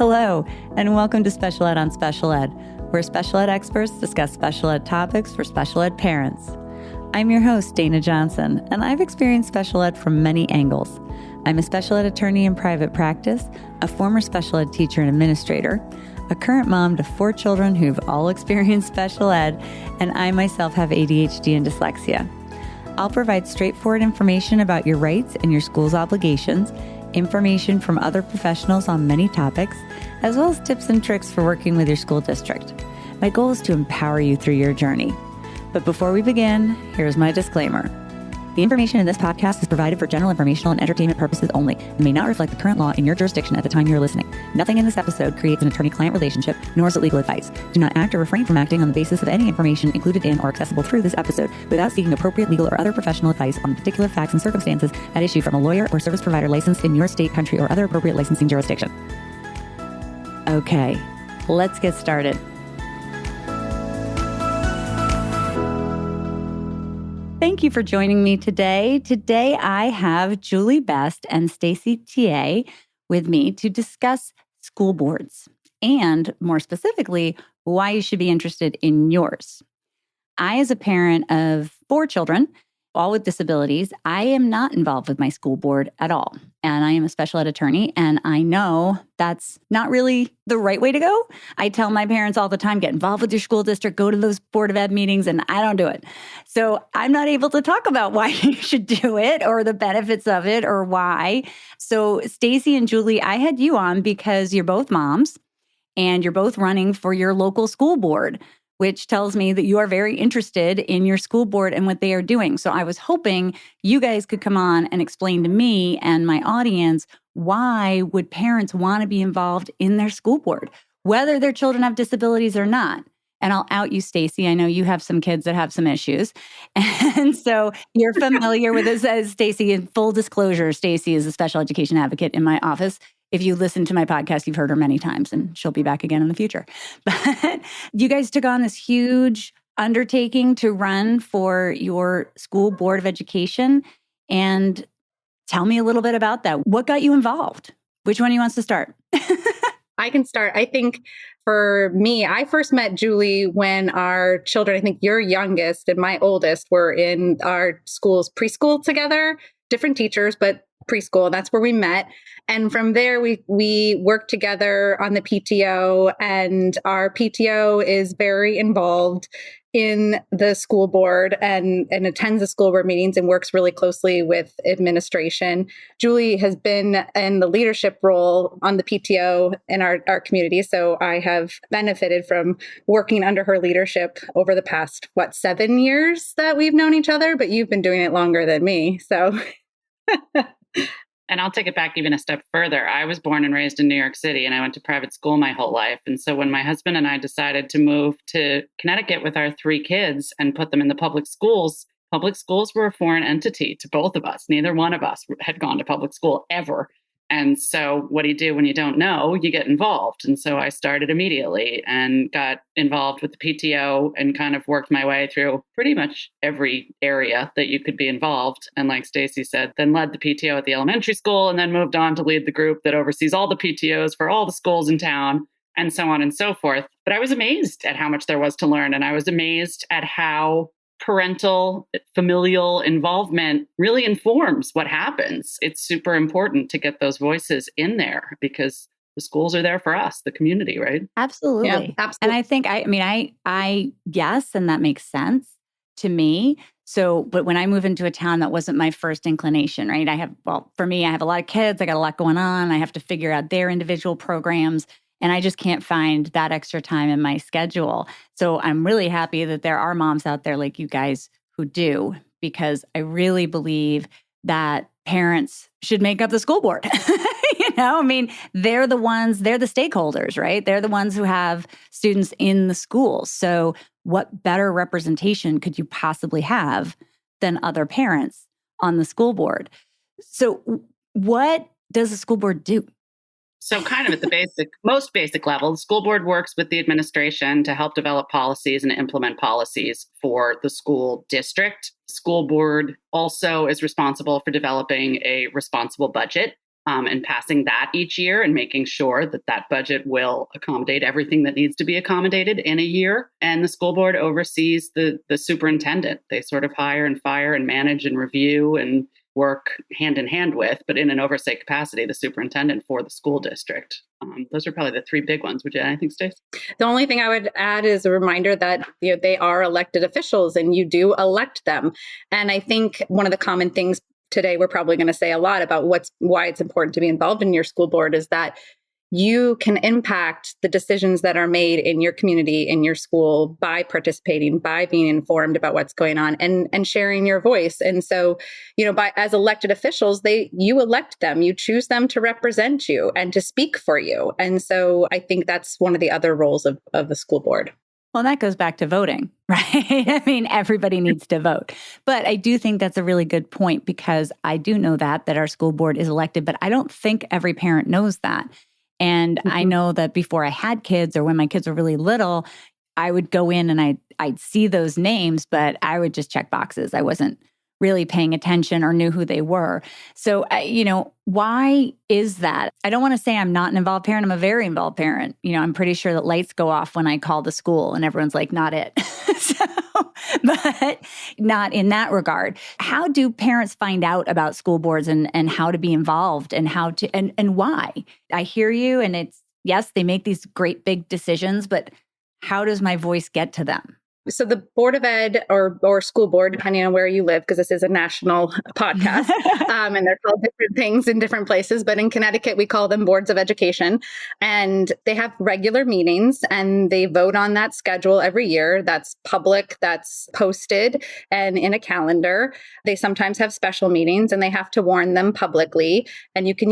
Hello, and welcome to Special Ed on Special Ed, where special ed experts discuss special ed topics for special ed parents. I'm your host, Dana Johnson, and I've experienced special ed from many angles. I'm a special ed attorney in private practice, a former special ed teacher and administrator, a current mom to 4 children who've all experienced special ed, and I myself have ADHD and dyslexia. I'll provide straightforward information about your rights and your school's obligations, information from other professionals on many topics, as well as tips and tricks for working with your school district. My goal is to empower you through your journey. But before we begin, here's my disclaimer. The information in this podcast is provided for general informational and entertainment purposes only and may not reflect the current law in your jurisdiction at the time you're listening. Nothing in this episode creates an attorney-client relationship, nor is it legal advice. Do not act or refrain from acting on the basis of any information included in or accessible through this episode without seeking appropriate legal or other professional advice on particular facts and circumstances at issue from a lawyer or service provider licensed in your state, country, or other appropriate licensing jurisdiction. Okay, let's get started. Thank you for joining me today. Today, I have Julie Best and Stacey Tié with me to discuss school boards and, more specifically, why you should be interested in yours. I, as a parent of 4 children, all with disabilities, I am not involved with my school board at all. And I am a special ed attorney, and I know that's not really the right way to go. I tell my parents all the time, get involved with your school district, go to those Board of Ed meetings, and I don't do it. So I'm not able to talk about why you should do it or the benefits of it or why. So Stacey and Julie, I had you on because you're both moms and you're both running for your local school board, which tells me that you are very interested in your school board and what they are doing. So I was hoping you guys could come on and explain to me and my audience, why would parents want to be involved in their school board, whether their children have disabilities or not? And I'll out you, Stacey. I know you have some kids that have some issues. And so you're familiar with this as Stacey. In full disclosure, Stacey is a special education advocate in my office. If you listen to my podcast, you've heard her many times, and she'll be back again in the future. But you guys took on this huge undertaking to run for your school board of education. And tell me a little bit about that. What got you involved? Which one of you wants to start? I can start. I think for me, I first met Julie when our children, I think your youngest and my oldest, were in our school's preschool together, different teachers, but preschool. That's where we met. And from there, we worked together on the PTO, and our PTO is very involved in the school board and attends the school board meetings and works really closely with administration. Julie has been in the leadership role on the PTO in our community. So I have benefited from working under her leadership over the past, 7 years that we've known each other, but you've been doing it longer than me. So And I'll take it back even a step further. I was born and raised in New York City, and I went to private school my whole life. And so when my husband and I decided to move to Connecticut with our 3 kids and put them in the public schools were a foreign entity to both of us. Neither one of us had gone to public school ever. And so what do you do when you don't know? You get involved. And so I started immediately and got involved with the PTO and kind of worked my way through pretty much every area that you could be involved. And like Stacey said, then led the PTO at the elementary school and then moved on to lead the group that oversees all the PTOs for all the schools in town and so on and so forth. But I was amazed at how much there was to learn. And I was amazed at how parental, familial involvement really informs what happens. It's super important to get those voices in there because the schools are there for us, the community, right? Absolutely. Yeah, absolutely. And I think, I yes, and that makes sense to me. So, but when I move into a town, that wasn't my first inclination, right? For me, I have a lot of kids. I got a lot going on. I have to figure out their individual programs. And I just can't find that extra time in my schedule. So I'm really happy that there are moms out there like you guys who do, because I really believe that parents should make up the school board. They're the stakeholders, right? They're the ones who have students in the schools. So what better representation could you possibly have than other parents on the school board? So what does the school board do? So kind of at the most basic level, the school board works with the administration to help develop policies and implement policies for the school district. School board also is responsible for developing a responsible budget and passing that each year and making sure that that budget will accommodate everything that needs to be accommodated in a year. And the school board oversees the superintendent. They sort of hire and fire and manage and review and work hand in hand with, but in an oversight capacity, the superintendent for the school district. Those are probably the three big ones. Would you add anything, Stacey? The only thing I would add is a reminder that they are elected officials and you do elect them. And I think one of the common things today we're probably going to say a lot about why it's important to be involved in your school board is that you can impact the decisions that are made in your community, in your school, by participating, by being informed about what's going on and sharing your voice. And so, as elected officials, you elect them, you choose them to represent you and to speak for you. And so I think that's one of the other roles of the school board. Well, that goes back to voting, right? I mean, everybody needs to vote. But I do think that's a really good point because I do know that our school board is elected, but I don't think every parent knows that. And I know that before I had kids or when my kids were really little, I would go in and I'd see those names, but I would just check boxes. I wasn't really paying attention or knew who they were. So, why is that? I don't want to say I'm not an involved parent. I'm a very involved parent. I'm pretty sure that lights go off when I call the school and everyone's like, not it. But not in that regard. How do parents find out about school boards and how to be involved and how to, and why? I hear you. And it's, yes, they make these great big decisions, but how does my voice get to them? So the Board of Ed or school board, depending on where you live, because this is a national podcast, and they're called different things in different places. But in Connecticut, we call them boards of education. And they have regular meetings and they vote on that schedule every year. That's public, that's posted and in a calendar. They sometimes have special meetings and they have to warn them publicly. And you can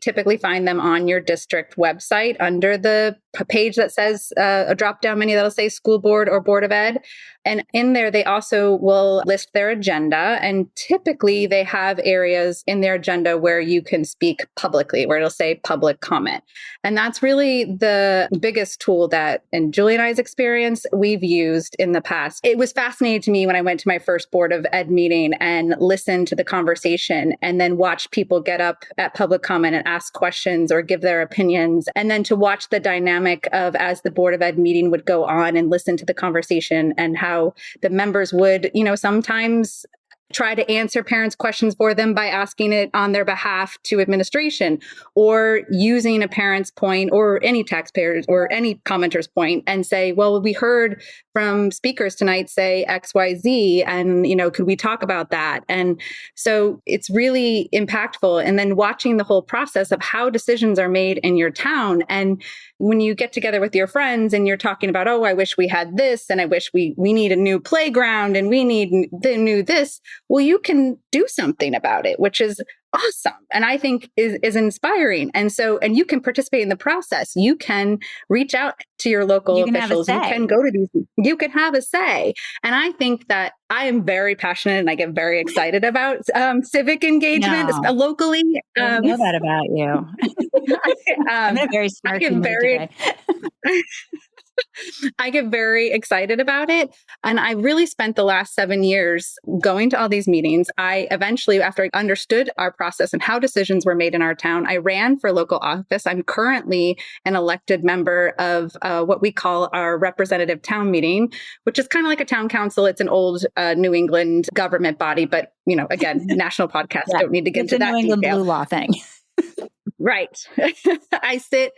typically find them on your district website under the page that says a drop-down menu that'll say school board or Board of Ed. And in there, they also will list their agenda. And typically they have areas in their agenda where you can speak publicly, where it'll say public comment. And that's really the biggest tool that, in Julie and I's experience, we've used in the past. It was fascinating to me when I went to my first Board of Ed meeting and listened to the conversation and then watched people get up at public comment and ask questions or give their opinions. And then to watch the dynamic of as the Board of Ed meeting would go on and listen to the conversation and how the members would, sometimes try to answer parents' questions for them by asking it on their behalf to administration or using a parent's point or any taxpayer's or any commenter's point and say, well, we heard from speakers tonight say XYZ and, could we talk about that? And so it's really impactful. And then watching the whole process of how decisions are made in your town. And when you get together with your friends and you're talking about, oh, I wish we had this and I wish we need a new playground and we need the new this. Well, you can do something about it, which is awesome. And I think is inspiring. And you can participate in the process. You can reach out to your local officials. You can go to these, you can have a say. And I think that I am very passionate and I get very excited about civic engagement locally. I know that about you. I'm in a very smart mood today. I get very excited about it. And I really spent the last 7 years going to all these meetings. I eventually, after I understood our process and how decisions were made in our town, I ran for local office. I'm currently an elected member of what we call our representative town meeting, which is kind of like a town council. It's an old New England government body, but, again, national podcast, don't need to get into that New England detail. blue law thing. Right. I sit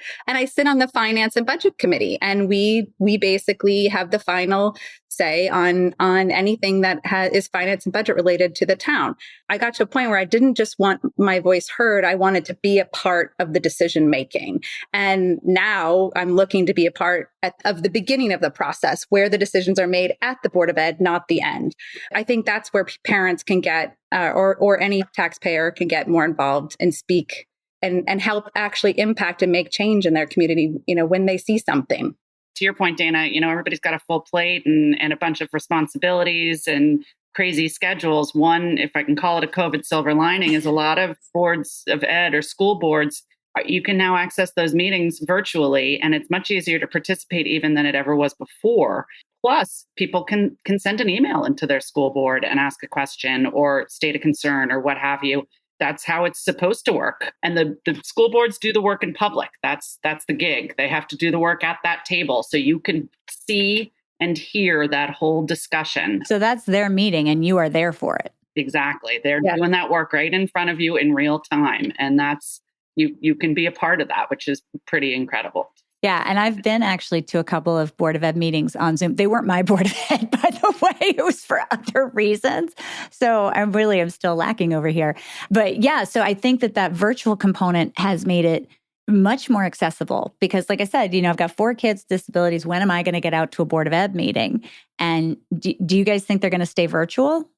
on the finance and budget committee, and we basically have the final say on anything that is finance and budget related to the town. I got to a point where I didn't just want my voice heard. I wanted to be a part of the decision making. And now I'm looking to be a part of the beginning of the process where the decisions are made at the Board of Ed, not the end. I think that's where parents can get, or any taxpayer can get more involved and speak and help actually impact and make change in their community, when they see something. To your point, Dana, everybody's got a full plate and a bunch of responsibilities and crazy schedules. One, if I can call it a COVID silver lining, is a lot of boards of ed or school boards, you can now access those meetings virtually, and it's much easier to participate even than it ever was before. Plus, people can send an email into their school board and ask a question or state a concern or what have you. that's how it's supposed to work. And the school boards do the work in public. That's the gig. They have to do the work at that table so you can see and hear that whole discussion. So that's their meeting and you are there for it. Exactly. They're doing that work right in front of you in real time. And that's, you can be a part of that, which is pretty incredible. Yeah. And I've been actually to a couple of Board of Ed meetings on Zoom. They weren't my Board of Ed, by the way. It was for other reasons. So I'm still lacking over here. But yeah, so I think that virtual component has made it much more accessible because, like I said, I've got 4 kids with disabilities. When am I going to get out to a Board of Ed meeting? And do you guys think they're going to stay virtual?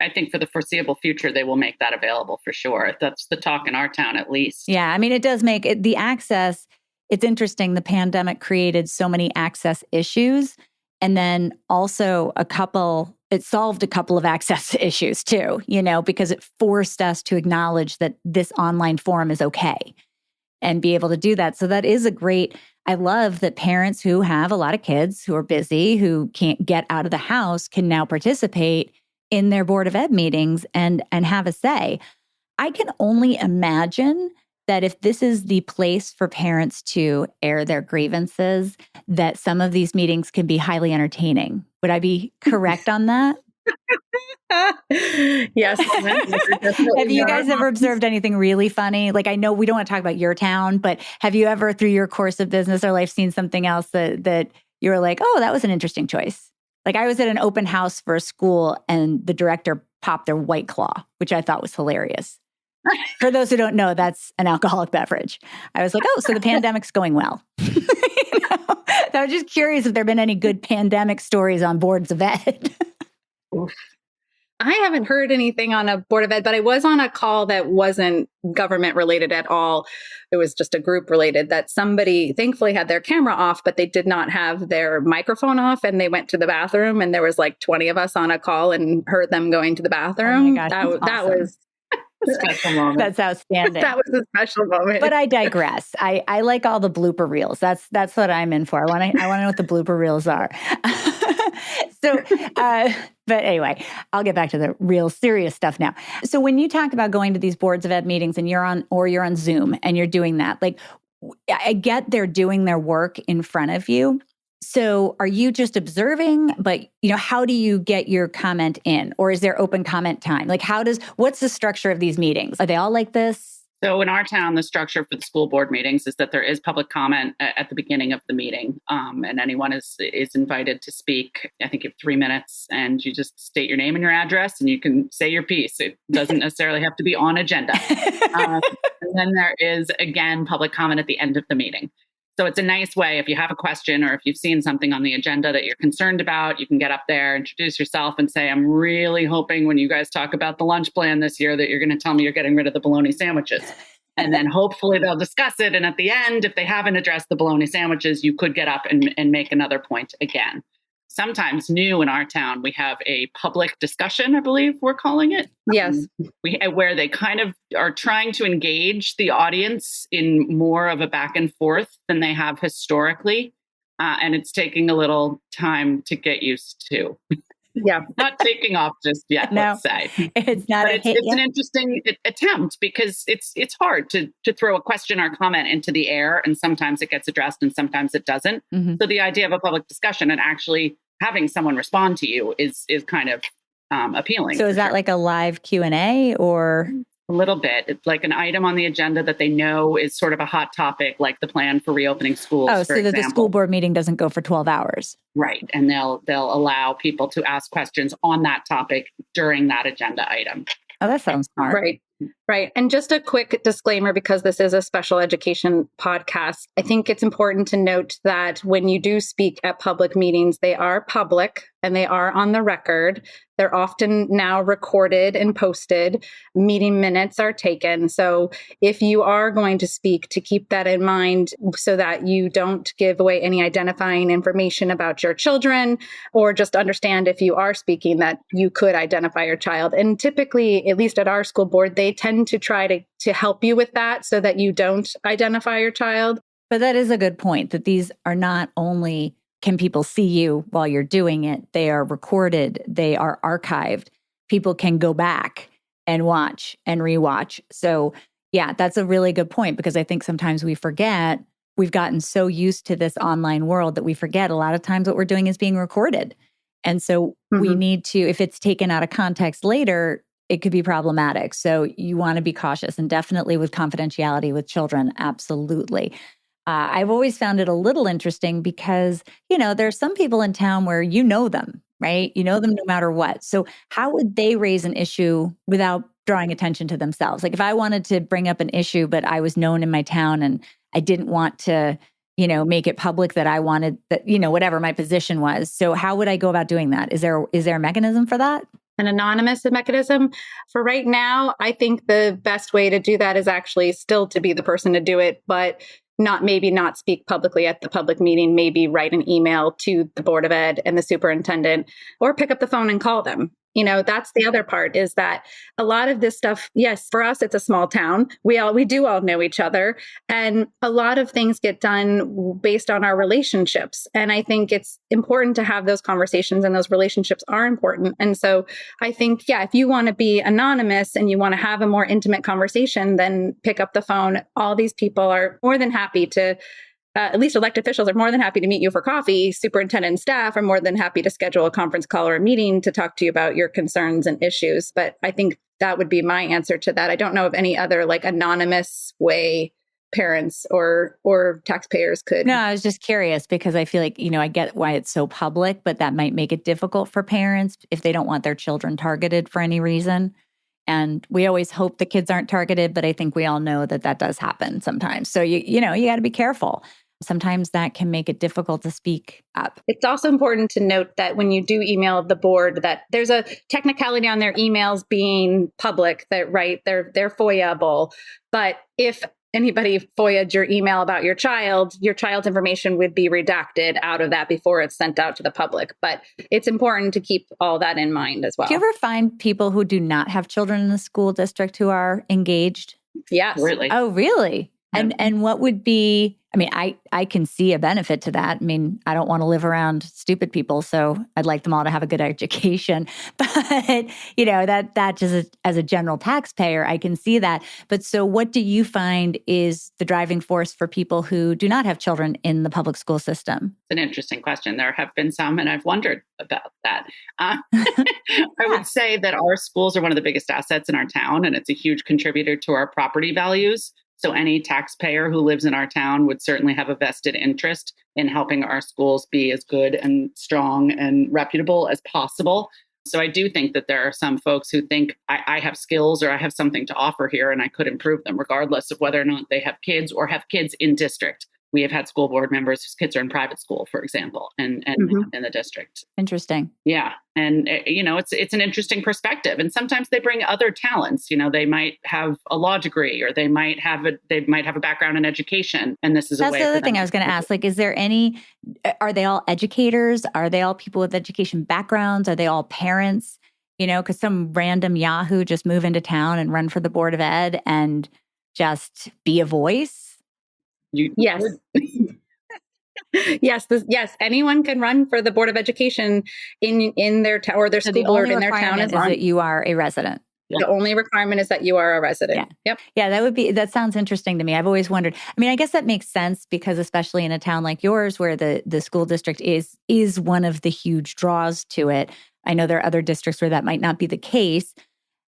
I think for the foreseeable future, they will make that available for sure. That's the talk in our town, at least. Yeah. I mean, it does make it, the access. It's interesting. The pandemic created so many access issues. And then also it solved a couple of access issues too, because it forced us to acknowledge that this online forum is okay and be able to do that. So that is I love that parents who have a lot of kids who are busy, who can't get out of the house can now participate in their Board of Ed meetings and have a say. I can only imagine that if this is the place for parents to air their grievances, that some of these meetings can be highly entertaining. Would I be correct on that? Yes. Have you guys ever observed anything really funny? Like, I know we don't want to talk about your town, but have you ever through your course of business or life seen something else that you were like, oh, that was an interesting choice? Like I was at an open house for a school and the director popped their White Claw, which I thought was hilarious. For those who don't know, that's an alcoholic beverage. I was like, oh, so the pandemic's going well. So I was just curious if there have been any good pandemic stories on Boards of Ed. I haven't heard anything on a Board of Ed, but I was on a call that wasn't government related at all. It was just a group related that somebody thankfully had their camera off, but they did not have their microphone off. And they went to the bathroom and there was like 20 of us on a call and heard them going to the bathroom. Oh my gosh, that was a special moment. That's outstanding. That was a special moment. But I digress. I like all the blooper reels. That's what I'm in for. I want to know what the blooper reels are. But anyway, I'll get back to the real serious stuff now. So when you talk about going to these Boards of Ed meetings and you're on Zoom and you're doing that, like I get they're doing their work in front of you. So are you just observing, but how do you get your comment in? Or is there open comment time? Like what's the structure of these meetings? Are they all like this? So in our town, the structure for the school board meetings is that there is public comment at the beginning of the meeting. And anyone is invited to speak. I think you have 3 minutes and you just state your name and your address and you can say your piece. It doesn't necessarily have to be on agenda. And then there is, again, public comment at the end of the meeting. So it's a nice way if you have a question or if you've seen something on the agenda that you're concerned about, you can get up there, introduce yourself and say, I'm really hoping when you guys talk about the lunch plan this year that you're going to tell me you're getting rid of the bologna sandwiches. And then hopefully they'll discuss it. And at the end, if they haven't addressed the bologna sandwiches, you could get up and make another point again. Sometimes new in our town, we have a public discussion, I believe we're calling it. Yes. Where they kind of are trying to engage the audience in more of a back and forth than they have historically. And it's taking a little time to get used to. Yeah. Not taking off just yet, no, let's say. It's not but it's an interesting attempt because it's hard to throw a question or comment into the air. And sometimes it gets addressed and sometimes it doesn't. Mm-hmm. So the idea of a public discussion and actually having someone respond to you is kind of appealing. So is that like a live Q&A or? A little bit. It's like an item on the agenda that they know is sort of a hot topic, like the plan for reopening schools. Oh, so that the school board meeting doesn't go for 12 hours. Right. And they'll allow people to ask questions on that topic during that agenda item. Oh, that sounds smart. Right. Right. And just a quick disclaimer, because this is a special education podcast, I think it's important to note that when you do speak at public meetings, they are public and they are on the record. They're often now recorded and posted. Meeting minutes are taken. So if you are going to speak, to keep that in mind so that you don't give away any identifying information about your children, or just understand if you are speaking that you could identify your child. And typically, at least at our school board, they tend to try to help you with that so that you don't identify your child. But that is a good point, that these are not only can people see you while you're doing it, they are recorded, they are archived. People can go back and watch and rewatch. So yeah, that's a really good point, because I think sometimes we forget, we've gotten so used to this online world that we forget a lot of times what we're doing is being recorded. And so we need to, if it's taken out of context later, it could be problematic. So you want to be cautious, and definitely with confidentiality with children. Absolutely. I've always found it a little interesting because, there's some people in town where you know them, right? You know them no matter what. So how would they raise an issue without drawing attention to themselves? Like if I wanted to bring up an issue, but I was known in my town and I didn't want to, make it public that I wanted that, whatever my position was. So how would I go about doing that? Is there a mechanism for that? An anonymous mechanism. For right now, I think the best way to do that is actually still to be the person to do it, but not speak publicly at the public meeting, maybe write an email to the Board of Ed and the superintendent, or pick up the phone and call them. That's the other part, is that a lot of this stuff, yes, for us, it's a small town. We do all know each other, and a lot of things get done based on our relationships. And I think it's important to have those conversations, and those relationships are important. And so I think, yeah, if you want to be anonymous and you want to have a more intimate conversation, then pick up the phone. All these people are more than happy to, at least elected officials are more than happy to meet you for coffee. Superintendent and staff are more than happy to schedule a conference call or a meeting to talk to you about your concerns and issues. But I think that would be my answer to that. I don't know of any other anonymous way parents or taxpayers could. No, I was just curious because I feel like, I get why it's so public, but that might make it difficult for parents if they don't want their children targeted for any reason. And we always hope the kids aren't targeted, but I think we all know that does happen sometimes. So you got to be careful. Sometimes that can make it difficult to speak up. It's also important to note that when you do email the board, that there's a technicality on their emails being public, that they're FOIA-able. But if anybody FOIA'd your email about your child's information would be redacted out of that before it's sent out to the public. But it's important to keep all that in mind as well. Do you ever find people who do not have children in the school district who are engaged? Yes. Really? Oh, really? Yeah. And what would be, I can see a benefit to that. I don't want to live around stupid people, so I'd like them all to have a good education. But, that just as a general taxpayer, I can see that. But so what do you find is the driving force for people who do not have children in the public school system? It's an interesting question. There have been some, and I've wondered about that. I would say that our schools are one of the biggest assets in our town, and it's a huge contributor to our property values. So any taxpayer who lives in our town would certainly have a vested interest in helping our schools be as good and strong and reputable as possible. So I do think that there are some folks who think I have skills or I have something to offer here and I could improve them regardless of whether or not they have kids or have kids in district. We have had school board members whose kids are in private school, for example, and in the district. Interesting. Yeah. And, it's an interesting perspective. And sometimes they bring other talents. They might have a law degree or they might have a background in education. And this is a way. That's the other thing I was going to ask. Is there are they all educators? Are they all people with education backgrounds? Are they all parents? Because some random Yahoo just move into town and run for the Board of Ed and just be a voice. Yes. Yes. Anyone can run for the Board of Education in their town or their school board in their town. Is that you are a resident. The only requirement is that you are a resident. Yeah. Yep. Yeah, that sounds interesting to me. I've always wondered. I guess that makes sense because especially in a town like yours where the school district is one of the huge draws to it. I know there are other districts where that might not be the case,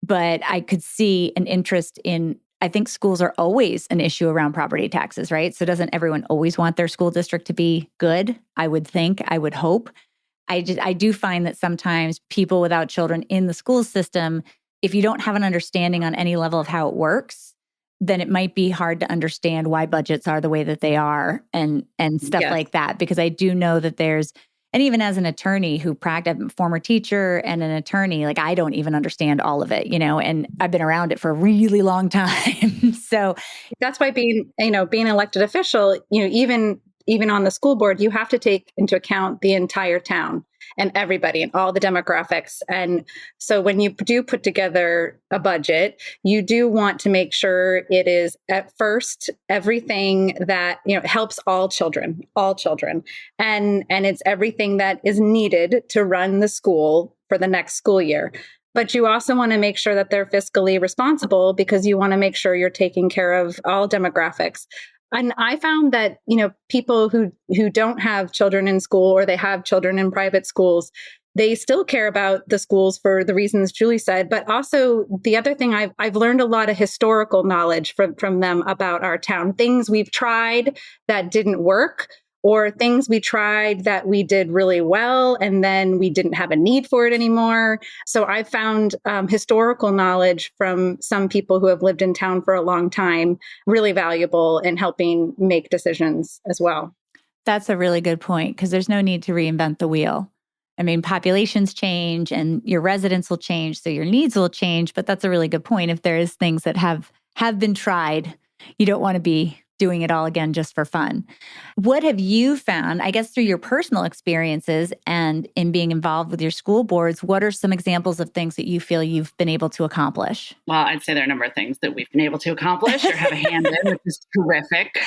but I could see an interest in, I think schools are always an issue around property taxes, right? So doesn't everyone always want their school district to be good? I would think, I would hope. I do find that sometimes people without children in the school system, if you don't have an understanding on any level of how it works, then it might be hard to understand why budgets are the way that they are and stuff like that. Because I do know that and even as an attorney who practiced, a former teacher and an attorney, I don't even understand all of it, and I've been around it for a really long time. So that's why being an elected official, even on the school board, you have to take into account the entire town and everybody and all the demographics. And so when you do put together a budget, you do want to make sure it is at first everything that, helps all children. And it's everything that is needed to run the school for the next school year. But you also want to make sure that they're fiscally responsible because you want to make sure you're taking care of all demographics. And I found that, people who don't have children in school or they have children in private schools, they still care about the schools for the reasons Julie said. But also the other thing, I've learned a lot of historical knowledge from them about our town, things we've tried that didn't work, or things we tried that we did really well, and then we didn't have a need for it anymore. So I found historical knowledge from some people who have lived in town for a long time really valuable in helping make decisions as well. That's a really good point, because there's no need to reinvent the wheel. I mean, populations change and your residents will change, so your needs will change. But that's a really good point. If there is things that have been tried, you don't want to be doing it all again just for fun. What have you found, I guess, through your personal experiences and in being involved with your school boards? What are some examples of things that you feel you've been able to accomplish? Well, I'd say there are a number of things that we've been able to accomplish or have a hand in, which is terrific.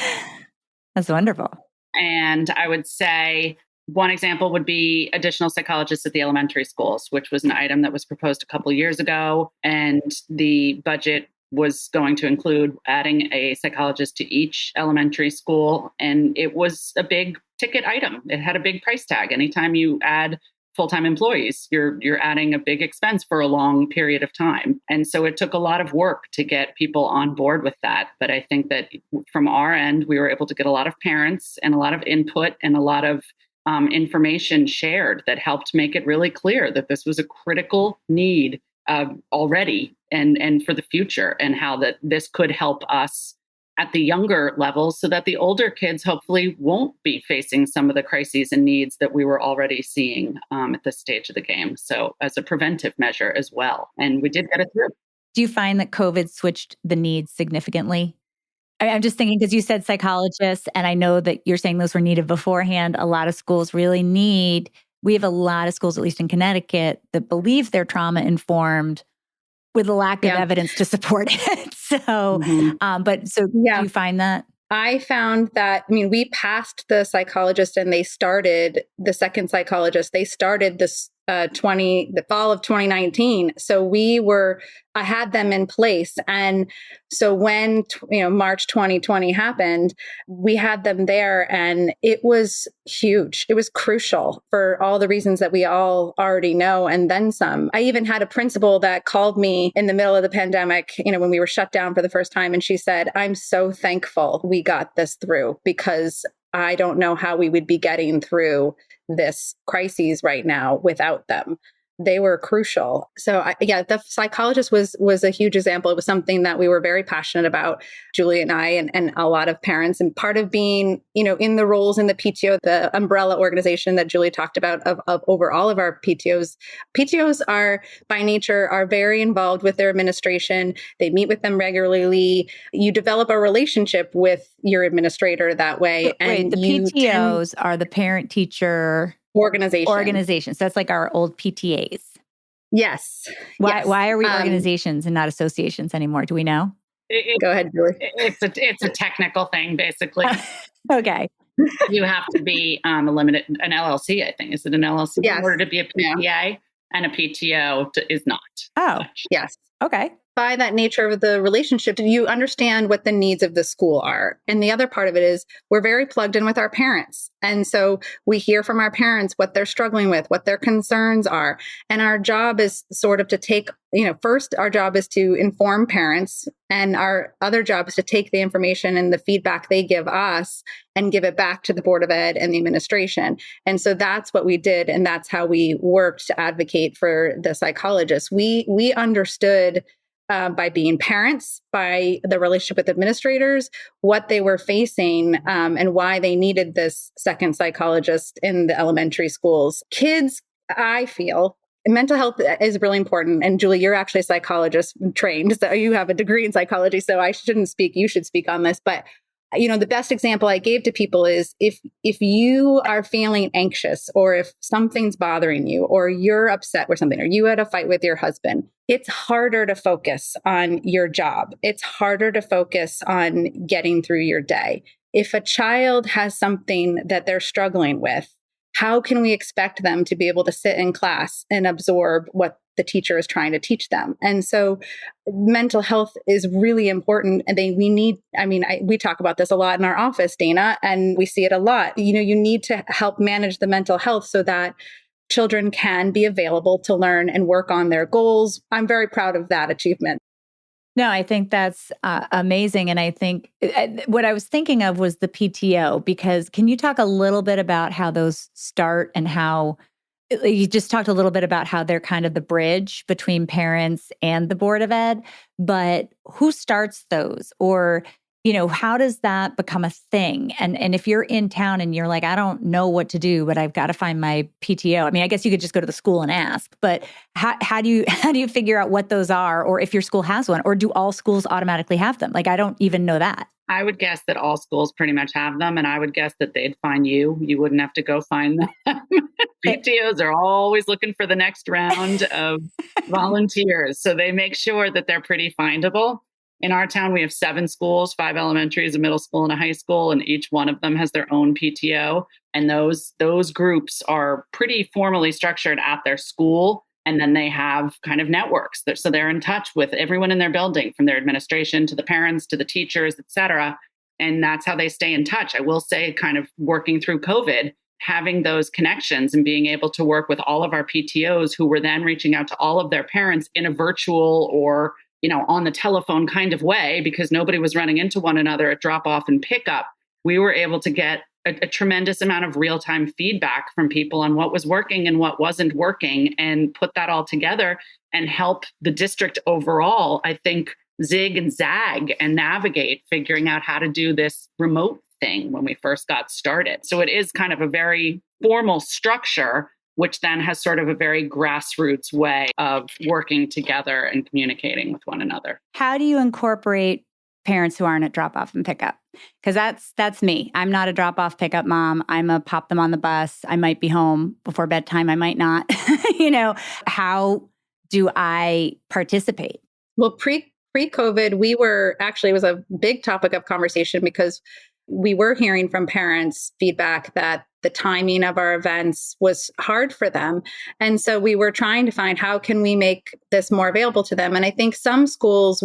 That's wonderful. And I would say one example would be additional psychologists at the elementary schools, which was an item that was proposed a couple of years ago. And the budget was going to include adding a psychologist to each elementary school. And it was a big ticket item. It had a big price tag. Anytime you add full-time employees, you're adding a big expense for a long period of time. And so it took a lot of work to get people on board with that. But I think that from our end, we were able to get a lot of parents and a lot of input and a lot of information shared that helped make it really clear that this was a critical need already and for the future, and how that this could help us at the younger levels so that the older kids hopefully won't be facing some of the crises and needs that we were already seeing at this stage of the game. So as a preventive measure as well. And we did get it through. Do you find that COVID switched the needs significantly? I'm just thinking, because you said psychologists, and I know that you're saying those were needed beforehand. A lot of schools really we have a lot of schools, at least in Connecticut, that believe they're trauma informed with a lack of evidence to support it. So, do you find that? I found that, we passed the psychologist and they started the second psychologist. They started this the fall of 2019. So I had them in place. And so when, March 2020 happened, we had them there, and it was huge. It was crucial for all the reasons that we all already know, and then some. I even had a principal that called me in the middle of the pandemic, when we were shut down for the first time. And she said, "I'm so thankful we got this through, because I don't know how we would be getting through this crisis right now without them." They were crucial. So the psychologist was a huge example. It was something that we were very passionate about, Julie and I, and a lot of parents. And part of being, in the roles in the PTO, the umbrella organization that Julie talked about of over all of our PTOs. PTOs are by nature are very involved with their administration. They meet with them regularly. You develop a relationship with your administrator that way. Wait, the PTOs are the parent teacher organizations. That's like our old PTAs. Yes. Why are we organizations and not associations anymore? Do we know? Go ahead, Julie. It's a technical thing, basically. Okay. You have to be an LLC, I think. Is it an LLC? Yes. In order to be a PTA, and a PTO is not. Oh, yes. Okay. By that nature of the relationship, you understand what the needs of the school are. And the other part of it is we're very plugged in with our parents. And so we hear from our parents what they're struggling with, what their concerns are. And our job is sort of to take, first, our job is to inform parents. And our other job is to take the information and the feedback they give us and give it back to the Board of Ed and the administration. And so that's what we did. And that's how we worked to advocate for the psychologists. We understood by being parents, by the relationship with administrators, what they were facing and why they needed this second psychologist in the elementary schools. Kids, I feel, mental health is really important. And Julie, you're actually a psychologist trained, so you have a degree in psychology, so I shouldn't speak, you should speak on this. But the best example I gave to people is if you are feeling anxious, or if something's bothering you, or you're upset with something, or you had a fight with your husband, it's harder to focus on your job. It's harder to focus on getting through your day. If a child has something that they're struggling with, how can we expect them to be able to sit in class and absorb what the teacher is trying to teach them? And so mental health is really important. And we talk about this a lot in our office, Dana, and we see it a lot. You need to help manage the mental health so that children can be available to learn and work on their goals. I'm very proud of that achievement. No, I think that's amazing. And I think what I was thinking of was the PTO, because can you talk a little bit about how those start and how you just talked a little bit about how they're kind of the bridge between parents and the Board of Ed, but who starts those? Or, how does that become a thing? And if you're in town and you're like, I don't know what to do, but I've got to find my PTO. I mean, I guess you could just go to the school and ask, but how do you figure out what those are, or if your school has one, or do all schools automatically have them? Like, I don't even know that. I would guess that all schools pretty much have them, and I would guess that they'd find you. You wouldn't have to go find them. PTOs are always looking for the next round of volunteers, so they make sure that they're pretty findable. In our town, we have 7 schools, 5 elementaries, a middle school, and a high school, and each one of them has their own PTO. And those groups are pretty formally structured at their school. And then they have kind of networks. So they're in touch with everyone in their building, from their administration to the parents to the teachers, et cetera. And that's how they stay in touch. I will say, kind of working through COVID, having those connections and being able to work with all of our PTOs who were then reaching out to all of their parents in a virtual or on the telephone kind of way, because nobody was running into one another at drop off and pickup. We were able to get a tremendous amount of real-time feedback from people on what was working and what wasn't working, and put that all together and help the district overall, I think, zig and zag and navigate figuring out how to do this remote thing when we first got started. So it is kind of a very formal structure, which then has sort of a very grassroots way of working together and communicating with one another. How do you incorporate parents who aren't at drop off and pick up? Because that's me. I'm not a drop off pickup mom. I'm a pop them on the bus. I might be home before bedtime. I might not. How do I participate? Well, pre-COVID, it was a big topic of conversation, because we were hearing from parents feedback that the timing of our events was hard for them. And so we were trying to find, how can we make this more available to them? And I think some schools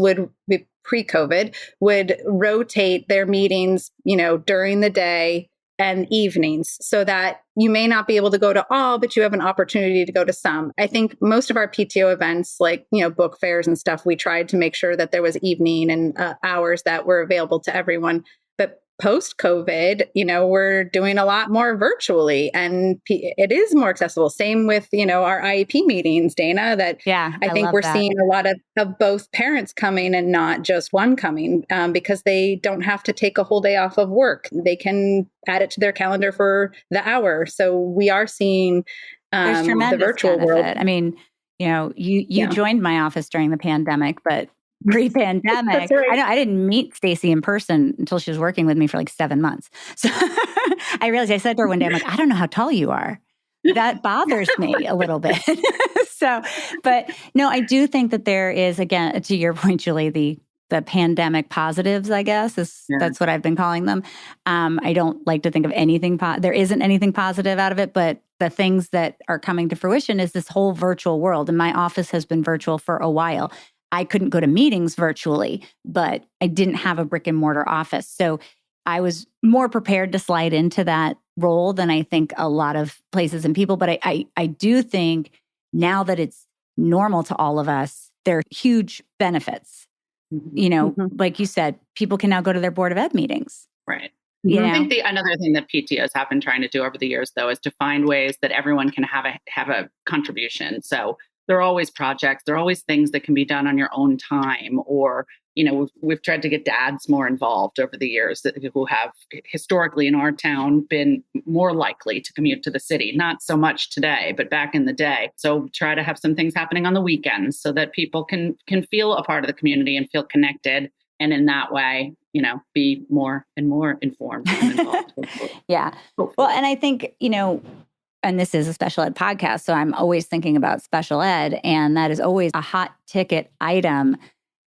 pre-COVID would rotate their meetings, during the day and evenings, so that you may not be able to go to all, but you have an opportunity to go to some. I think most of our PTO events, like, book fairs and stuff, we tried to make sure that there was evening and hours that were available to everyone. But post-COVID, we're doing a lot more virtually, and it is more accessible. Same with, our IEP meetings, Dana, I think we're seeing a lot of both parents coming and not just one coming, because they don't have to take a whole day off of work. They can add it to their calendar for the hour. So we are seeing the virtual world. I mean, you joined my office during the pandemic, but pre-pandemic, right. I didn't meet Stacey in person until she was working with me for like 7 months. So I realized, I said to her one day, I'm like, I don't know how tall you are. That bothers me a little bit. But no, I do think that there is, again, to your point, Julie, the pandemic positives, I guess, that's what I've been calling them. I don't like to think of anything, there isn't anything positive out of it, but the things that are coming to fruition is this whole virtual world. And my office has been virtual for a while. I couldn't go to meetings virtually, but I didn't have a brick and mortar office. So I was more prepared to slide into that role than I think a lot of places and people. But I do think now that it's normal to all of us, there are huge benefits. Like you said, people can now go to their Board of Ed meetings. Right. I think another thing that PTOs have been trying to do over the years, though, is to find ways that everyone can have a contribution. So there are always projects. There are always things that can be done on your own time. Or, we've tried to get dads more involved over the years who have historically in our town been more likely to commute to the city. Not so much today, but back in the day. So try to have some things happening on the weekends so that people can feel a part of the community and feel connected. And in that way, be more and more informed and involved. Yeah. Hopefully. Well, and I think, and this is a special ed podcast, so I'm always thinking about special ed, and that is always a hot ticket item,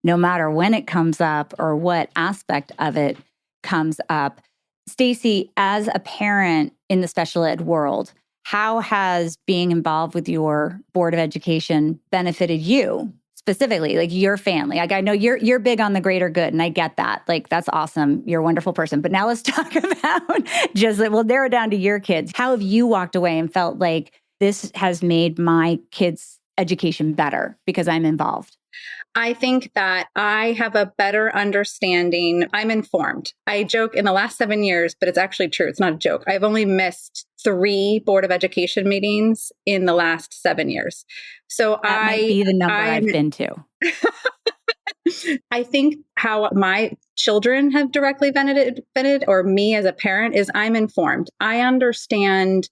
no matter when it comes up or what aspect of it comes up. Stacey, as a parent in the special ed world, how has being involved with your Board of Education benefited you specifically, like your family? Like I know you're big on the greater good, and I get that. Like that's awesome. You're a wonderful person. But now let's talk about just we'll narrow down to your kids. How have you walked away and felt like this has made my kids' education better because I'm involved? I think that I have a better understanding. I'm informed. I joke in the last 7 years, but it's actually true. It's not a joke. I've only missed 3 Board of Education meetings in the last 7 years. So that might be the number I've been to. I think how my children have directly benefited, or me as a parent, is I'm informed. I understand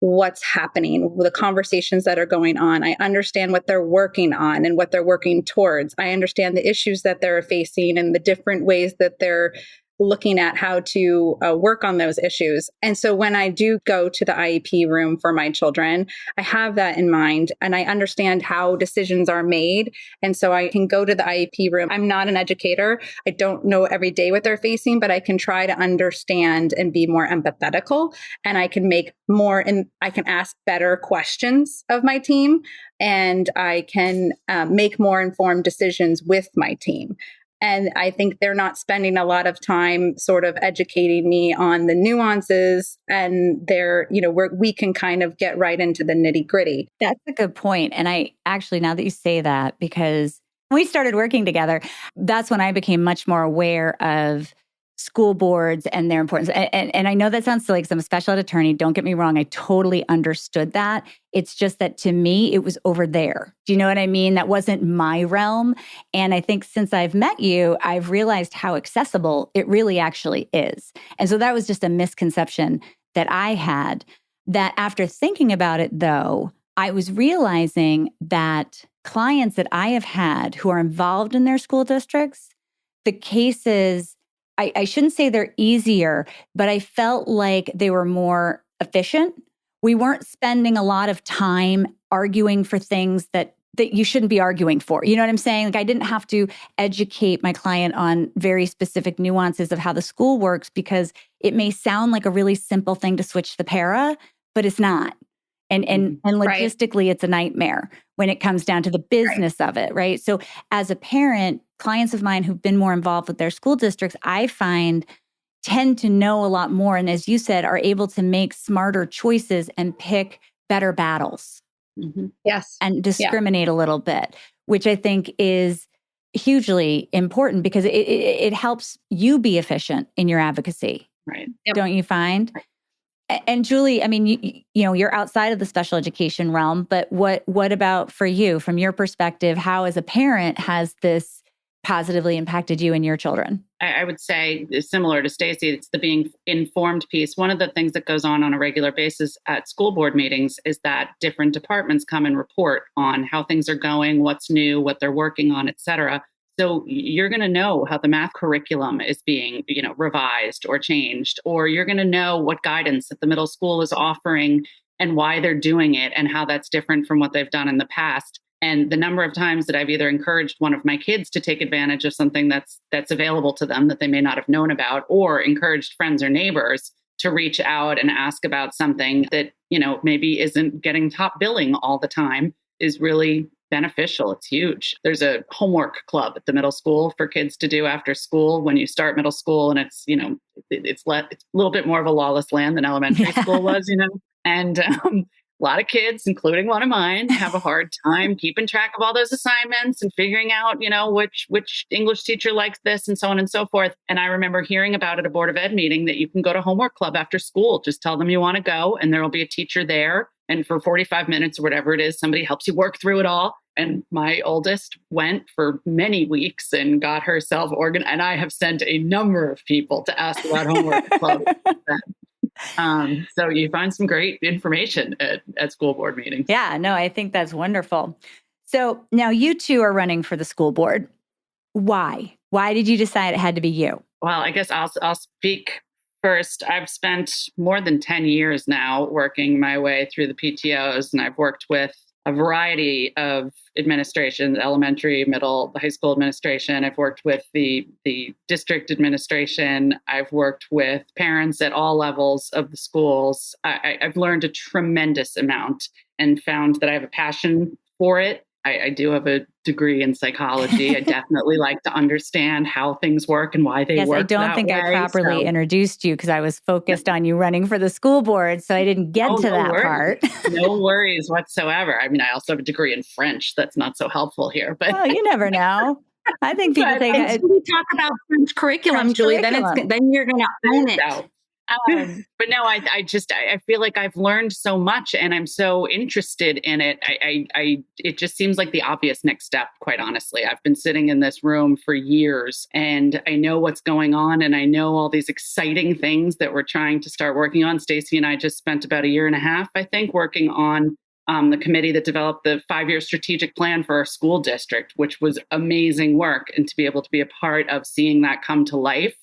what's happening, the conversations that are going on. I understand what they're working on and what they're working towards. I understand the issues that they're facing and the different ways that they're looking at how to work on those issues. And so when I do go to the IEP room for my children, I have that in mind and I understand how decisions are made. And so I can go to the IEP room. I'm not an educator. I don't know every day what they're facing, but I can try to understand and be more empathetical. And I can make more and I can ask better questions of my team. And I can make more informed decisions with my team. And I think they're not spending a lot of time sort of educating me on the nuances, and they're, we can kind of get right into the nitty gritty. That's a good point. And I actually, now that you say that, because when we started working together, that's when I became much more aware of school boards and their importance. And I know that sounds silly because I'm a special ed attorney. Don't get me wrong. I totally understood that. It's just that to me, it was over there. Do you know what I mean? That wasn't my realm. And I think since I've met you, I've realized how accessible it really actually is. And so that was just a misconception that I had, that after thinking about it, though, I was realizing that clients that I have had who are involved in their school districts, the cases, I shouldn't say they're easier, but I felt like they were more efficient. We weren't spending a lot of time arguing for things that you shouldn't be arguing for. You know what I'm saying? Like I didn't have to educate my client on very specific nuances of how the school works because it may sound like a really simple thing to switch the para, but it's not. And logistically, It's a nightmare when it comes down to the business of it, right? So as a parent, clients of mine who've been more involved with their school districts, I find tend to know a lot more. And as you said, are able to make smarter choices and pick better battles. Mm-hmm. Yes. And discriminate a little bit, which I think is hugely important because it helps you be efficient in your advocacy. Right. Yep. Don't you find? Right. And Julie, I mean, you know, you're outside of the special education realm, but what about for you, from your perspective, how as a parent has this positively impacted you and your children? I would say similar to Stacey, it's the being informed piece. One of the things that goes on a regular basis at school board meetings is that different departments come and report on how things are going, what's new, what they're working on, et cetera. So you're going to know how the math curriculum is being, revised or changed, or you're going to know what guidance that the middle school is offering and why they're doing it and how that's different from what they've done in the past. And the number of times that I've either encouraged one of my kids to take advantage of something that's available to them that they may not have known about, or encouraged friends or neighbors to reach out and ask about something that, maybe isn't getting top billing all the time, is really beneficial. It's huge. There's a homework club at the middle school for kids to do after school when you start middle school. And it's, it's a little bit more of a lawless land than elementary school was, and a lot of kids, including one of mine, have a hard time keeping track of all those assignments and figuring out, which English teacher likes this and so on and so forth. And I remember hearing about at a Board of Ed meeting that you can go to homework club after school. Just tell them you want to go and there will be a teacher there. And for 45 minutes or whatever it is, somebody helps you work through it all. And my oldest went for many weeks and got herself organized. And I have sent a number of people to ask about homework club. So you find some great information at school board meetings. Yeah, no, I think that's wonderful. So now you two are running for the school board. Why? Why did you decide it had to be you? Well, I guess I'll speak first. I've spent more than 10 years now working my way through the PTOs, and I've worked with a variety of administrations, elementary, middle, high school administration. I've worked with the district administration. I've worked with parents at all levels of the schools. I've learned a tremendous amount and found that I have a passion for it. I do have a degree in psychology. I definitely like to understand how things work and why they work. Yes, I don't think I properly introduced you because I was focused on you running for the school board, so I didn't get to that part. No worries whatsoever. I mean, I also have a degree in French. That's not so helpple here, but well, you never know. I think people think until we talk about French curriculum, Julie, curriculum. Then you're going to own it. No. But no, I feel like I've learned so much and I'm so interested in it. It just seems like the obvious next step, quite honestly. I've been sitting in this room for years and I know what's going on and I know all these exciting things that we're trying to start working on. Stacey and I just spent about 1.5 years, I think, working on the committee that developed the 5-year strategic plan for our school district, which was amazing work. And to be able to be a part of seeing that come to life,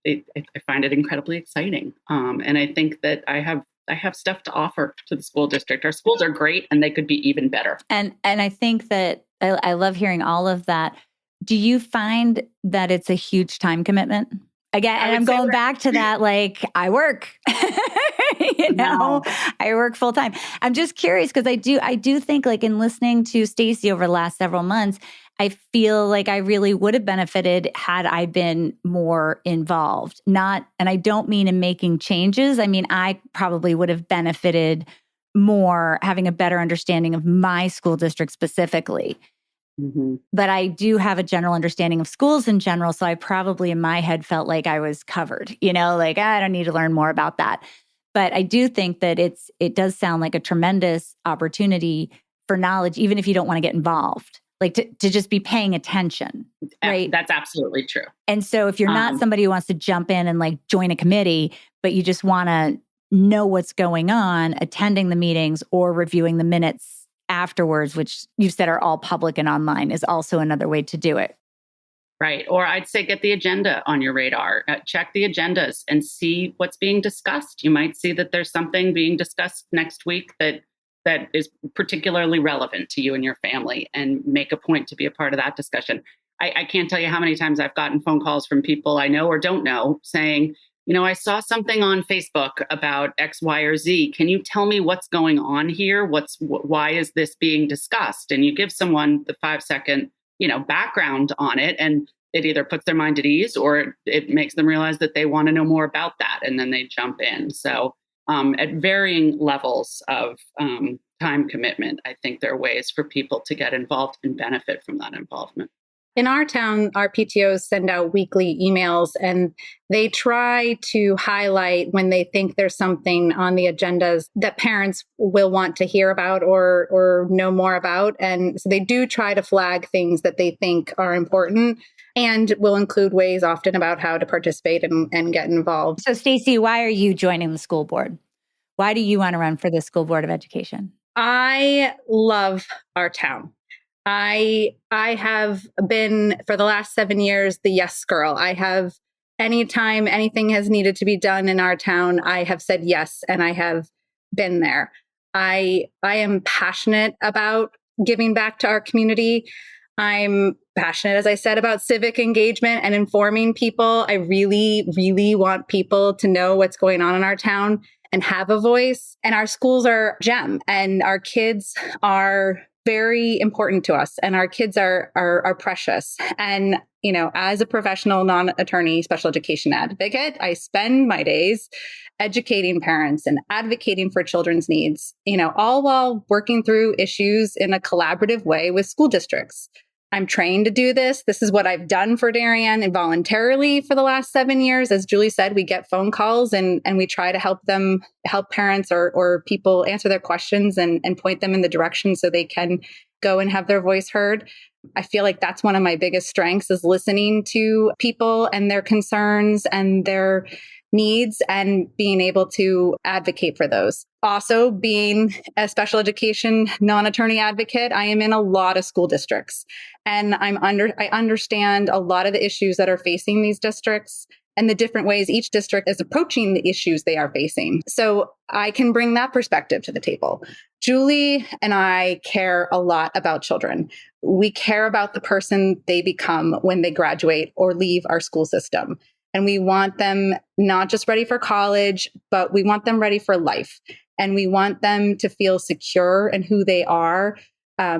I find it incredibly exciting. And I think that I have stuff to offer to the school district. Our schools are great and they could be even better. And I think that I love hearing all of that. Do you find that it's a huge time commitment? Again, and I'm going back to that, like I work, I work full time. I'm just curious because I do think like in listening to Stacey over the last several months, I feel like I really would have benefited had I been more involved. And I don't mean in making changes. I mean, I probably would have benefited more having a better understanding of my school district specifically. Mm-hmm. But I do have a general understanding of schools in general. So I probably in my head felt like I was covered, like I don't need to learn more about that. But I do think that it does sound like a tremendous opportunity for knowledge, even if you don't want to get involved. Like to just be paying attention, right? That's absolutely true. And so if you're not somebody who wants to jump in and like join a committee, but you just want to know what's going on, attending the meetings or reviewing the minutes afterwards, which you've said are all public and online, is also another way to do it. Right. Or I'd say get the agenda on your radar. Check the agendas and see what's being discussed. You might see that there's something being discussed next week that is particularly relevant to you and your family and make a point to be a part of that discussion. I can't tell you how many times I've gotten phone calls from people I know or don't know saying, I saw something on Facebook about X, Y, or Z. Can you tell me what's going on here? Why is this being discussed? And you give someone the 5-second, background on it, and it either puts their mind at ease or it makes them realize that they want to know more about that, and then they jump in. So at varying levels of time commitment, I think there are ways for people to get involved and benefit from that involvement. In our town, our PTOs send out weekly emails and they try to highlight when they think there's something on the agendas that parents will want to hear about or know more about. And so they do try to flag things that they think are important and will include ways often about how to participate and get involved. So Stacey, why are you joining the school board? Why do you want to run for the School Board of Education? I love our town. I have been for the last 7 years the yes girl. I have anytime anything has needed to be done in our town, I have said yes, and I have been there. I am passionate about giving back to our community. I'm passionate, as I said, about civic engagement and informing people. I really, really want people to know what's going on in our town and have a voice. And our schools are a gem, and our kids are very important to us, and our kids are precious. And, as a professional non-attorney special education advocate, I spend my days educating parents and advocating for children's needs, all while working through issues in a collaborative way with school districts. I'm trained to do this. This is what I've done for Darien involuntarily for the last 7 years. As Julie said, we get phone calls and we try to help parents or people answer their questions and point them in the direction so they can go and have their voice heard. I feel like that's one of my biggest strengths, is listening to people and their concerns and their needs and being able to advocate for those. Also, being a special education non-attorney advocate, I am in a lot of school districts, and I understand a lot of the issues that are facing these districts. and the different ways each district is approaching the issues they are facing. So I can bring that perspective to the table. Julie and I care a lot about children. We care about the person they become when they graduate or leave our school system. And we want them not just ready for college, but we want them ready for life. And we want them to feel secure in who they are.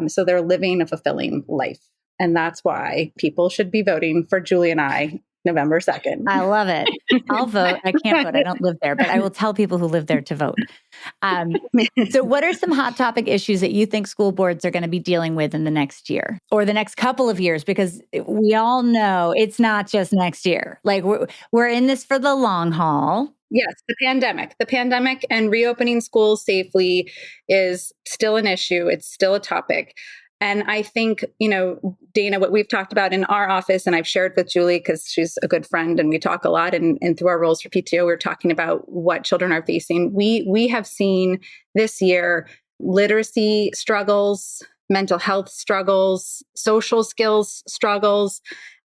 So they're living a fulfilling life. And that's why people should be voting for Julie and I November 2nd. I love it. I'll vote. I can't vote. I don't live there, but I will tell people who live there to vote. So what are some hot topic issues that you think school boards are going to be dealing with in the next year or the next couple of years? Because we all know it's not just next year. Like we're in this for the long haul. Yes, the pandemic and reopening schools safely is still an issue. It's still a topic. And I think, Dana, what we've talked about in our office, and I've shared with Julie because she's a good friend and we talk a lot, and through our roles for PTO, we're talking about what children are facing. We have seen this year literacy struggles, mental health struggles, social skills struggles.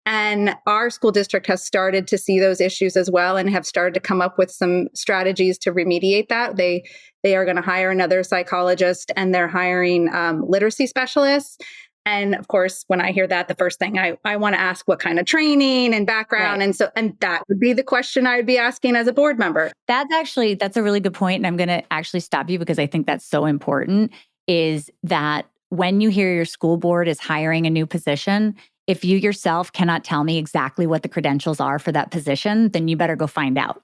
And our school district has started to see those issues as well and have started to come up with some strategies to remediate that. They are going to hire another psychologist and they're hiring literacy specialists. And of course, when I hear that, the first thing I want to ask what kind of training and background. Right. And that would be the question I would be asking as a board member. That's a really good point. And I'm going to actually stop you because I think that's so important, is that when you hear your school board is hiring a new position, if you yourself cannot tell me exactly what the credentials are for that position, then you better go find out.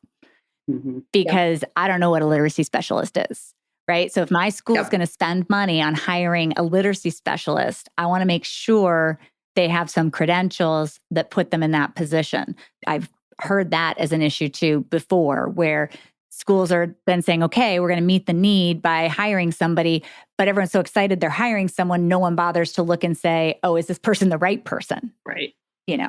Mm-hmm. Because I don't know what a literacy specialist is, right? So if my school is going to spend money on hiring a literacy specialist, I want to make sure they have some credentials that put them in that position. I've heard that as an issue too before, where schools are then saying, okay, we're going to meet the need by hiring somebody, but everyone's so excited they're hiring someone, no one bothers to look and say, oh, is this person the right person? Right.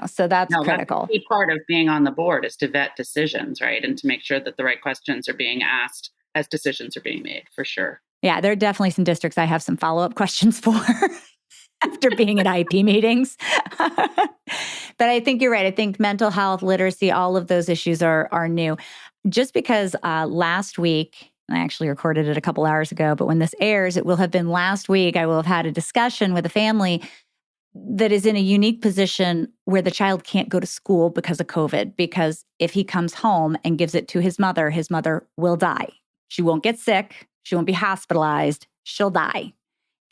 So that's critical. That's a key part of being on the board is to vet decisions, right? And to make sure that the right questions are being asked as decisions are being made, for sure. Yeah, there are definitely some districts I have some follow-up questions for after being at IEP meetings. But I think you're right. I think mental health, literacy, all of those issues are new. Just because last week, I actually recorded it a couple hours ago, but when this airs, it will have been last week, I will have had a discussion with a family that is in a unique position where the child can't go to school because of COVID, because if he comes home and gives it to his mother will die. She won't get sick. She won't be hospitalized. She'll die.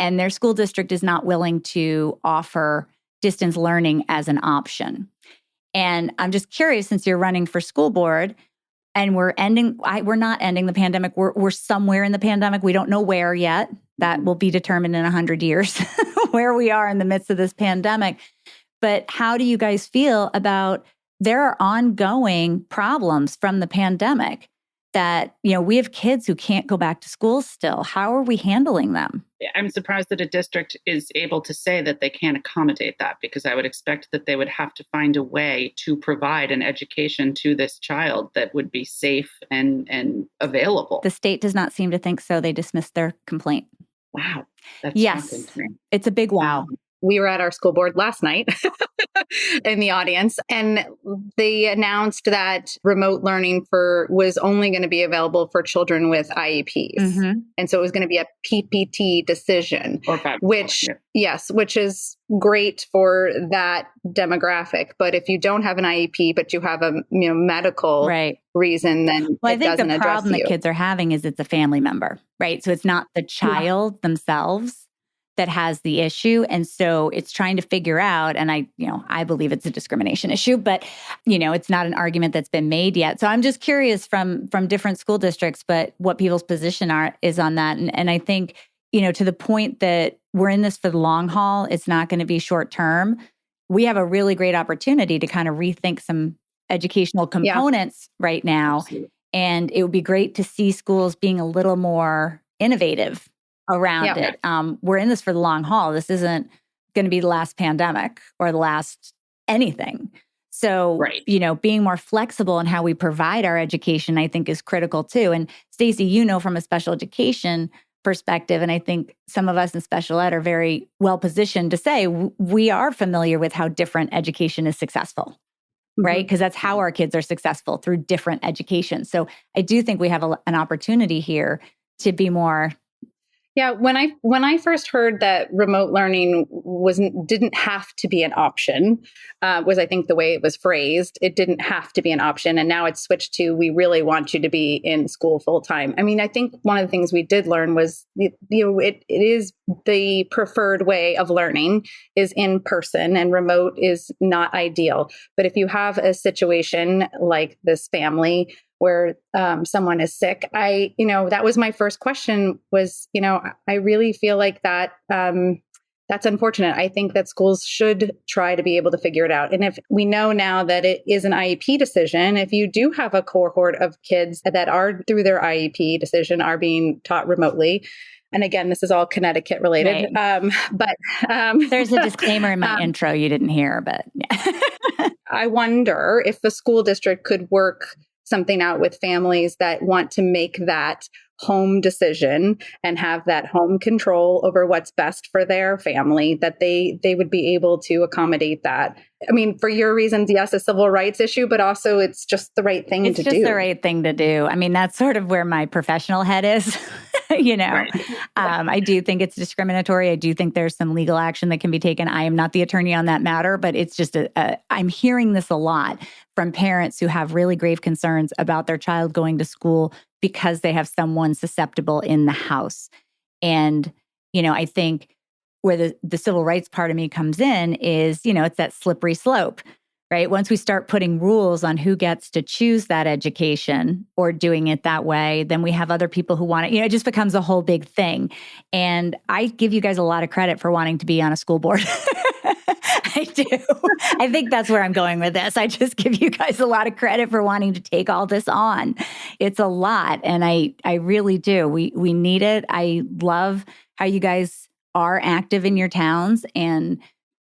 And their school district is not willing to offer distance learning as an option. And I'm just curious, since you're running for school board and we're not ending the pandemic. We're somewhere in the pandemic. We don't know where yet. That will be determined in 100 years where we are in the midst of this pandemic. But how do you guys feel about there are ongoing problems from the pandemic that, we have kids who can't go back to school still. How are we handling them? I'm surprised that a district is able to say that they can't accommodate that, because I would expect that they would have to find a way to provide an education to this child that would be safe and available. The state does not seem to think so. They dismissed their complaint. Wow. That's shocking to me. It's a big wow. We were at our school board last night in the audience, and they announced that remote learning was only going to be available for children with IEPs. Mm-hmm. And so it was going to be a PPT decision, which is great for that demographic. But if you don't have an IEP, but you have a medical reason, then I think the problem that kids are having is it's a family member, right? So it's not the child themselves that has the issue. And so it's trying to figure out, and I believe it's a discrimination issue, but it's not an argument that's been made yet. So I'm just curious from different school districts, but what people's position is on that. And I think, to the point that we're in this for the long haul, it's not going to be short term. We have a really great opportunity to kind of rethink some educational components right now. Absolutely. And it would be great to see schools being a little more innovative around it. We're in this for the long haul. This isn't going to be the last pandemic or the last anything. So, being more flexible in how we provide our education, I think, is critical too. And Stacey, from a special education perspective, and I think some of us in special ed are very well positioned to say we are familiar with how different education is successful. right? Because that's how our kids are successful, through different education. So I do think we have an opportunity here to be more. Yeah, when I first heard that remote learning didn't have to be an option, was I think the way it was phrased. It didn't have to be an option, and now it's switched to, we really want you to be in school full time. I mean, I think one of the things we did learn was, it is the preferred way of learning is in person, and remote is not ideal. But if you have a situation like this family where someone is sick, that was my first question was, I really feel like that that's unfortunate. I think that schools should try to be able to figure it out. And if we know now that it is an IEP decision, if you do have a cohort of kids that are, through their IEP decision, are being taught remotely, and again, this is all Connecticut related, right. But there's a disclaimer in my intro you didn't hear, but yeah. I wonder if the school district could work something out with families that want to make that home decision and have that home control over what's best for their family, that they would be able to accommodate that. I mean, for your reasons, yes, a civil rights issue, but also it's just the right thing to do. It's just the right thing to do. I mean, that's sort of where my professional head is. Right. I do think it's discriminatory. I do think there's some legal action that can be taken. I am not the attorney on that matter, but it's just I'm hearing this a lot from parents who have really grave concerns about their child going to school because they have someone susceptible in the house. And, I think where the civil rights part of me comes in is, it's that slippery slope, right? Once we start putting rules on who gets to choose that education or doing it that way, then we have other people who want it. It just becomes a whole big thing. And I give you guys a lot of credit for wanting to be on a school board. I do. I think that's where I'm going with this. I just give you guys a lot of credit for wanting to take all this on. It's a lot. And I really do. We need it. I love how you guys are active in your towns, and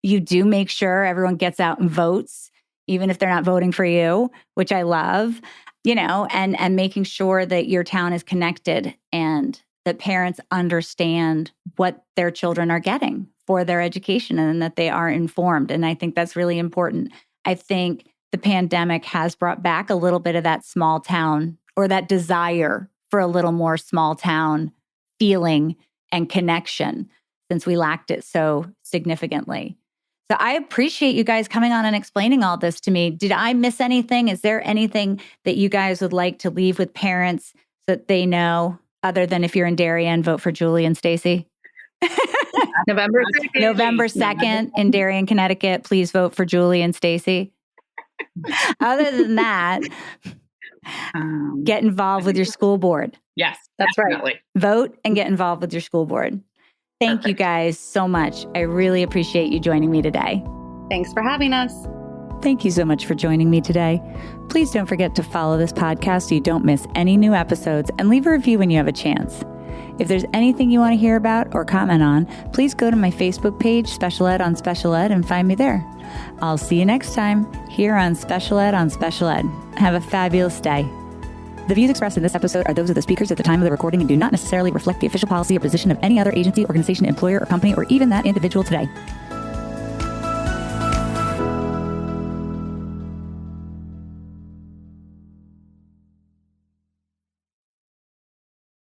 you do make sure everyone gets out and votes, even if they're not voting for you, which I love, and making sure that your town is connected and that parents understand what their children are getting for their education and that they are informed. And I think that's really important. I think the pandemic has brought back a little bit of that small town, or that desire for a little more small town feeling and connection, since we lacked it so significantly. So I appreciate you guys coming on and explaining all this to me. Did I miss anything? Is there anything that you guys would like to leave with parents so that they know, other than if you're in Darien, vote for Julie and Stacey? November 2nd in Darien, Connecticut. Please vote for Julie and Stacey. Other than that, get involved with your school board. Yes, that's definitely. Right. Vote and get involved with your school board. Thank you guys so much. I really appreciate you joining me today. Thanks for having us. Thank you so much for joining me today. Please don't forget to follow this podcast so you don't miss any new episodes, and leave a review when you have a chance. If there's anything you want to hear about or comment on, please go to my Facebook page, Special Ed on Special Ed, and find me there. I'll see you next time here on Special Ed on Special Ed. Have a fabulous day. The views expressed in this episode are those of the speakers at the time of the recording and do not necessarily reflect the official policy or position of any other agency, organization, employer, or company, or even that individual today.